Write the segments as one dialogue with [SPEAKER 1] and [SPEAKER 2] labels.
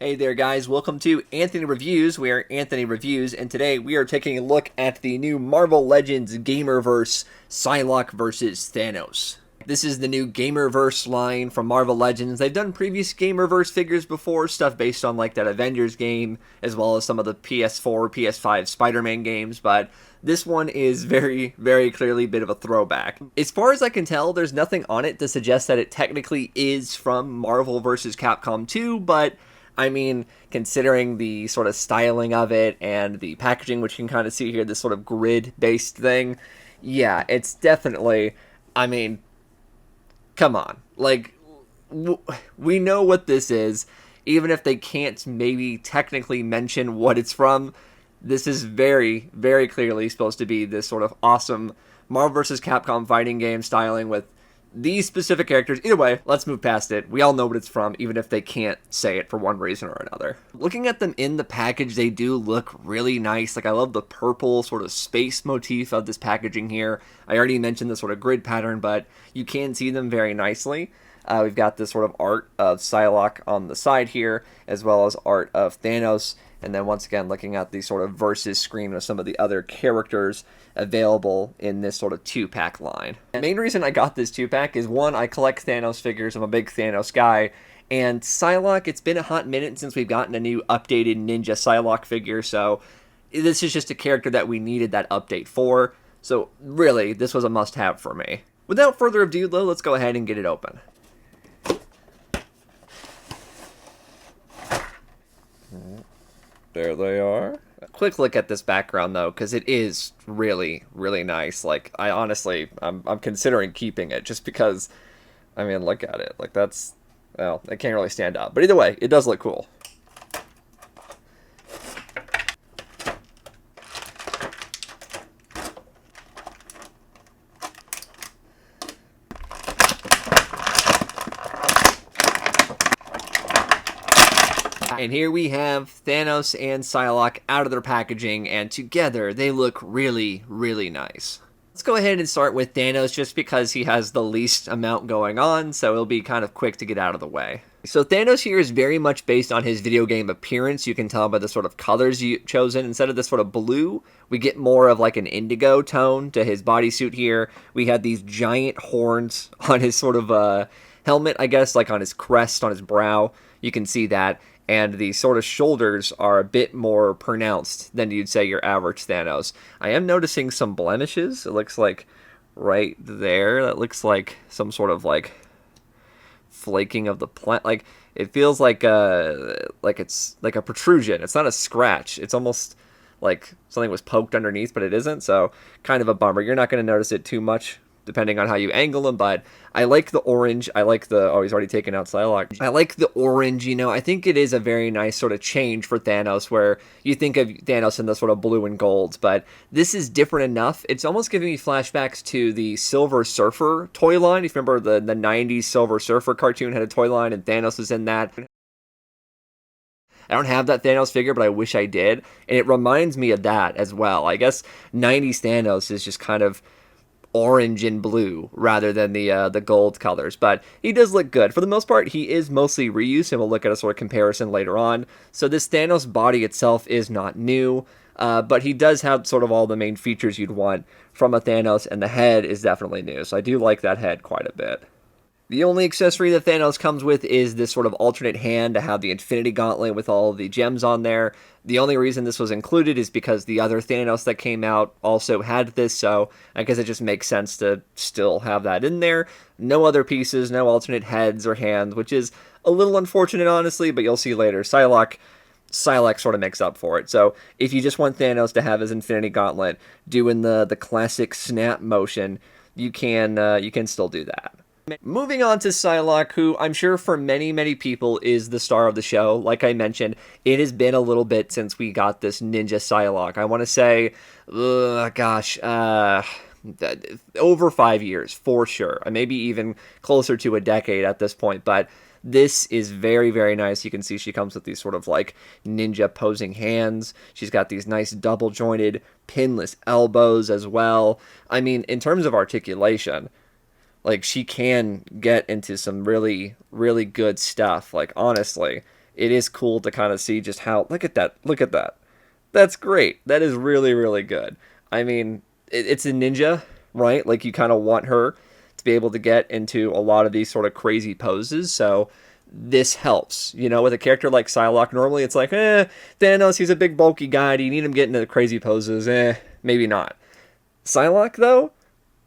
[SPEAKER 1] Hey there guys, welcome to Anthony Reviews. We are Anthony Reviews, and today we are taking a look at the new Marvel Legends Gamerverse Psylocke vs. Thanos. This is the new Gamerverse line from Marvel Legends. They've done previous Gamerverse figures before, stuff based on like that Avengers game, as well as some of the PS4, PS5 Spider-Man games, but this one is very, very clearly a bit of a throwback. As far as I can tell, there's nothing on it to suggest that it technically is from Marvel vs. Capcom 2, but I mean, considering the sort of styling of it and the packaging, which you can kind of see here, this sort of grid-based thing, yeah, it's definitely, I mean, come on. Like, we know what this is, even if they can't maybe technically mention what it's from. This is very, very clearly supposed to be this sort of awesome Marvel vs. Capcom fighting game styling with these specific characters. Either way, let's move past it. We all know what it's from, even if they can't say it for one reason or another. Looking at them in the package, they do look really nice. Like, I love the purple sort of space motif of this packaging here. I already mentioned the sort of grid pattern, but you can see them very nicely. We've got this sort of art of Psylocke on the side here, as well as art of Thanos. And then once again, looking at the sort of versus screen of some of the other characters available in this sort of 2-pack line. The main reason I got this 2-pack is, one, I collect Thanos figures. I'm a big Thanos guy. And Psylocke, it's been a hot minute since we've gotten a new updated Ninja Psylocke figure, so this is just a character that we needed that update for. So really, this was a must-have for me. Without further ado, though, let's go ahead and get it open. There they are. A quick look at this background, though, because it is really, really nice. Like, I'm considering keeping it just because, I mean, look at it. Like, that's, well, it can't really stand up. But either way, it does look cool. And here we have Thanos and Psylocke out of their packaging, and together they look really, really nice. Let's go ahead and start with Thanos just because he has the least amount going on, so it'll be kind of quick to get out of the way. So Thanos here is very much based on his video game appearance. You can tell by the sort of colors you chosen. Instead of this sort of blue, we get more of like an indigo tone to his bodysuit here. We have these giant horns on his sort of helmet, I guess, like on his crest, on his brow. You can see that. And the sort of shoulders are a bit more pronounced than you'd say your average Thanos. I am noticing some blemishes. It looks like right there. That looks like some sort of like flaking of the plant. Like, it feels like it's like a protrusion. It's not a scratch. It's almost like something was poked underneath, but it isn't. So kind of a bummer. You're not going to notice it too much depending on how you angle them, but I like the orange. I like the, oh, he's already taken out Psylocke. I like the orange, you know, I think it is a very nice sort of change for Thanos, where you think of Thanos in the sort of blue and golds, but this is different enough. It's almost giving me flashbacks to the Silver Surfer toy line. If you remember the 90s Silver Surfer cartoon had a toy line, and Thanos was in that. I don't have that Thanos figure, but I wish I did, and it reminds me of that as well. I guess 90s Thanos is just kind of orange and blue rather than the gold colors, but he does look good. For the most part, he is mostly reused, and we'll look at a sort of comparison later on. So this Thanos body itself is not new, but he does have sort of all the main features you'd want from a Thanos, and the head is definitely new, so I do like that head quite a bit. The only accessory that Thanos comes with is this sort of alternate hand to have the Infinity Gauntlet with all of the gems on there. The only reason this was included is because the other Thanos that came out also had this, so I guess it just makes sense to still have that in there. No other pieces, no alternate heads or hands, which is a little unfortunate, honestly, but you'll see later. Psylocke sort of makes up for it. So if you just want Thanos to have his Infinity Gauntlet doing the classic snap motion, you can still do that. Moving on to Psylocke, who I'm sure for many, many people is the star of the show. Like I mentioned, it has been a little bit since we got this Ninja Psylocke. I want to say, over 5 years, for sure. Maybe even closer to a decade at this point, but this is very, very nice. You can see she comes with these sort of like ninja posing hands. She's got these nice double jointed pinless elbows as well. I mean, in terms of articulation, like, she can get into some really, really good stuff. Like, honestly, it is cool to kind of see just how, look at that, look at that. That's great. That is really, really good. I mean, it's a ninja, right? Like, you kind of want her to be able to get into a lot of these sort of crazy poses, so this helps. You know, with a character like Psylocke, normally it's like, Thanos, he's a big bulky guy. Do you need him getting into crazy poses? Maybe not. Psylocke, though,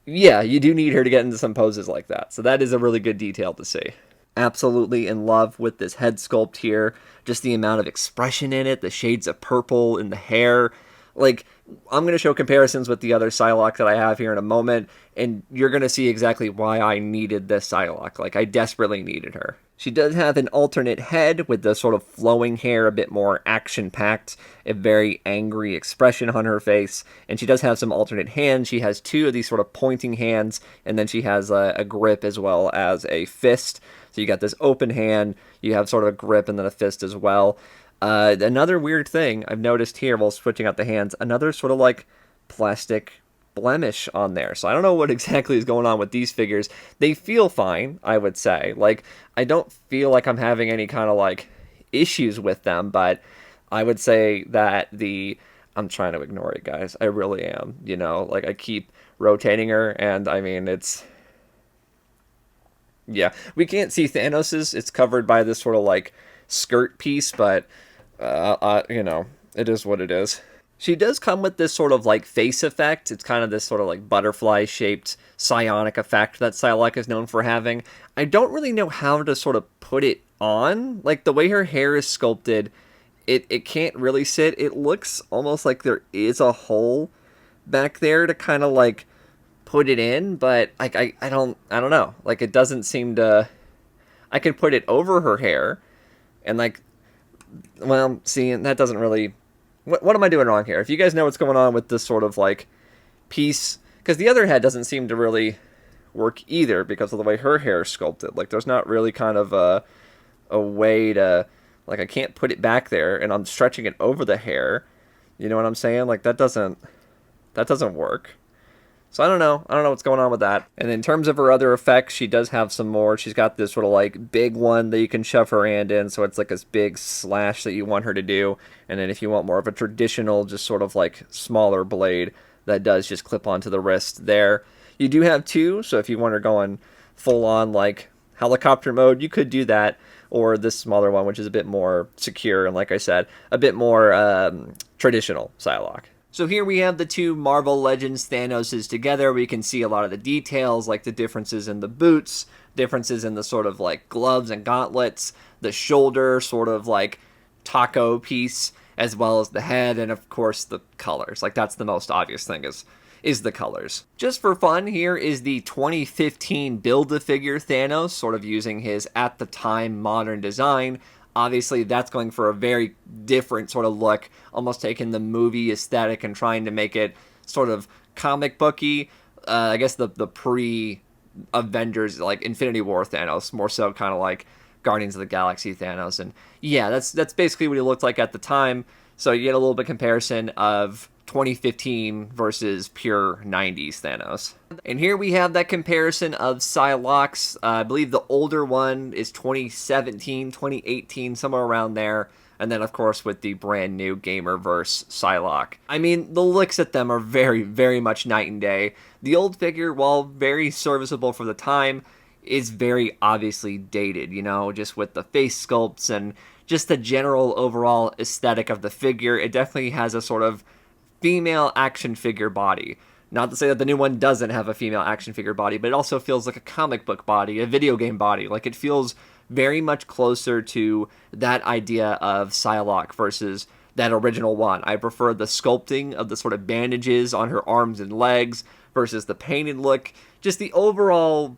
[SPEAKER 1] yeah, you do need her to get into some poses like that. So that is a really good detail to see. Absolutely in love with this head sculpt here. Just the amount of expression in it, the shades of purple in the hair. Like, I'm going to show comparisons with the other Psylocke that I have here in a moment, and you're going to see exactly why I needed this Psylocke. Like, I desperately needed her. She does have an alternate head with the sort of flowing hair, a bit more action-packed, a very angry expression on her face, and she does have some alternate hands. She has two of these sort of pointing hands, and then she has a grip as well as a fist. So you got this open hand, you have sort of a grip, and then a fist as well. Another weird thing I've noticed here while switching out the hands, another sort of like plastic blemish on there. So I don't know what exactly is going on with these figures. They feel fine, I would say. Like, I don't feel like I'm having any kind of like issues with them, but I would say that I'm trying to ignore it, guys. I really am, you know, like I keep rotating her, and I mean, yeah, we can't see Thanos's. It's covered by this sort of like skirt piece, but you know, it is what it is. She does come with this sort of like face effect. It's kind of this sort of like butterfly shaped psionic effect that Psylocke is known for having. I don't really know how to sort of put it on. Like, the way her hair is sculpted, it can't really sit. It looks almost like there is a hole back there to kind of like put it in, but like I don't know. Like, it doesn't seem to. I could put it over her hair, and like, well, see, that doesn't really. What am I doing wrong here? If you guys know what's going on with this sort of like piece, because the other head doesn't seem to really work either because of the way her hair is sculpted. Like, there's not really kind of a way to, like, I can't put it back there, and I'm stretching it over the hair. You know what I'm saying? Like, that doesn't work. So I don't know what's going on with that. And in terms of her other effects, she does have some more. She's got this sort of like big one that you can shove her hand in, so it's like this big slash that you want her to do. And then if you want more of a traditional, just sort of like smaller blade, that does just clip onto the wrist there. You do have two, so if you want her going full on like helicopter mode, you could do that. Or this smaller one, which is a bit more secure, and like I said, a bit more traditional Psylocke. So here we have the two Marvel Legends Thanoses together. We can see a lot of the details, like the differences in the boots, differences in the sort of like gloves and gauntlets, the shoulder sort of like taco piece, as well as the head, and of course the colors. Like, that's the most obvious thing is the colors. Just for fun, here is the 2015 Build-A-Figure Thanos, sort of using his at the time modern design. Obviously, that's going for a very different sort of look, almost taking the movie aesthetic and trying to make it sort of comic booky. I guess the pre-Avengers, like Infinity War Thanos, more so kind of like Guardians of the Galaxy Thanos. And yeah, that's basically what he looked like at the time. So you get a little bit of comparison of 2015 versus pure 90s Thanos. And here we have that comparison of Psylocke's. I believe the older one is 2017, 2018, somewhere around there. And then, of course, with the brand new Gamerverse Psylocke. I mean, the looks at them are very, very much night and day. The old figure, while very serviceable for the time, is very obviously dated, you know, just with the face sculpts and just the general overall aesthetic of the figure. It definitely has a sort of female action figure body. Not to say that the new one doesn't have a female action figure body, but it also feels like a comic book body, a video game body. Like, it feels very much closer to that idea of Psylocke versus that original one. I prefer the sculpting of the sort of bandages on her arms and legs versus the painted look. Just the overall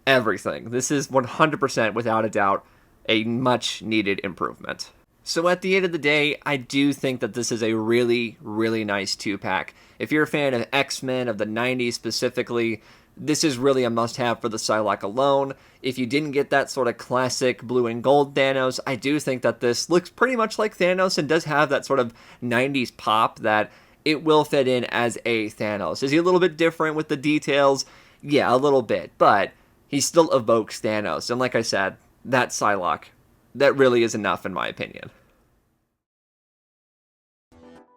[SPEAKER 1] everything. This is 100%, without a doubt, a much needed improvement. So at the end of the day, I do think that this is a really, really nice 2-pack. If you're a fan of X-Men, of the 90s specifically, this is really a must-have for the Psylocke alone. If you didn't get that sort of classic blue and gold Thanos, I do think that this looks pretty much like Thanos and does have that sort of 90s pop that it will fit in as a Thanos. Is he a little bit different with the details? Yeah, a little bit, but he still evokes Thanos. And like I said, that Psylocke, that really is enough in my opinion.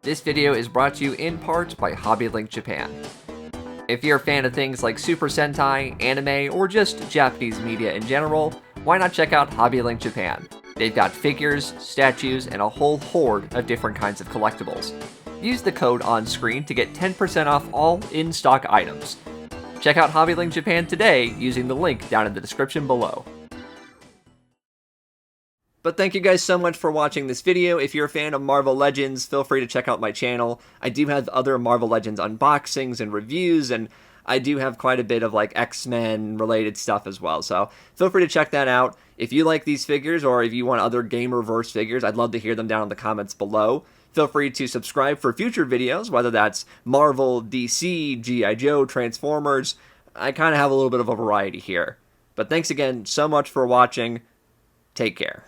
[SPEAKER 1] This video is brought to you in part by HobbyLink Japan. If you're a fan of things like Super Sentai, anime, or just Japanese media in general, why not check out HobbyLink Japan? They've got figures, statues, and a whole horde of different kinds of collectibles. Use the code on screen to get 10% off all in-stock items. Check out HobbyLink Japan today using the link down in the description below. But thank you guys so much for watching this video. If you're a fan of Marvel Legends, feel free to check out my channel. I do have other Marvel Legends unboxings and reviews, and I do have quite a bit of like X-Men related stuff as well, so feel free to check that out. If you like these figures, or if you want other Gamerverse figures, I'd love to hear them down in the comments below. Feel free to subscribe for future videos, whether that's Marvel, DC, G.I. Joe, Transformers. I kind of have a little bit of a variety here. But thanks again so much for watching. Take care.